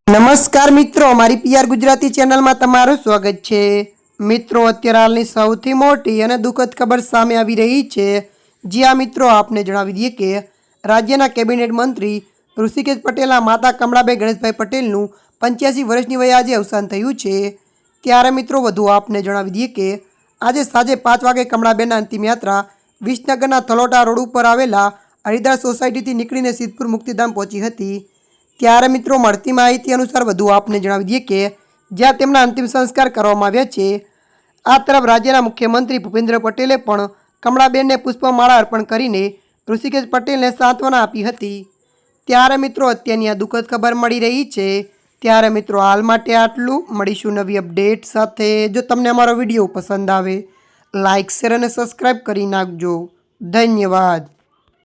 નમસ્કાર મિત્રો, મારી પીઆર ગુજરાતી ચેનલમાં તમારું સ્વાગત છે। મિત્રો, અત્યારે હાલની સૌથી મોટી અને દુઃખદ ખબર સામે આવી રહી છે। જ્યાં મિત્રો આપને જણાવી દઈએ કે રાજ્યના કેબિનેટ મંત્રી ઋષિકેશ પટેલના માતા કમળાબેન ગણેશભાઈ પટેલનું 85 વર્ષની વયે આજે અવસાન થયું છે। ત્યારે મિત્રો વધુ આપને જણાવી દઈએ કે આજે સાંજે 5 વાગે કમળાબેનના અંતિમ યાત્રા વિસનગરના થલોટા રોડ ઉપર આવેલા હરિદ્વાર સોસાયટીથી નીકળીને સિદ્ધપુર મુક્તિધામ પહોંચી હતી। ત્યારે મિત્રો મળતી માહિતી અનુસાર વધુ આપને જણાવી દઈએ કે જ્યાં તેમના અંતિમ સંસ્કાર કરવામાં આવ્યા છે। આ તરફ રાજ્યના મુખ્યમંત્રી ભૂપેન્દ્ર પટેલે પણ કમળાબેનને પુષ્પમાળા અર્પણ કરીને ઋષિકેશ પટેલને સાંત્વના આપી હતી। ત્યારે મિત્રો અત્યારની આ દુઃખદ ખબર મળી રહી છે। ત્યારે મિત્રો હાલ માટે આટલું, મળીશું નવી અપડેટ સાથે। જો તમને અમારો વિડીયો પસંદ આવે લાઇક, શેર અને સબસ્ક્રાઈબ કરી નાખજો। ધન્યવાદ।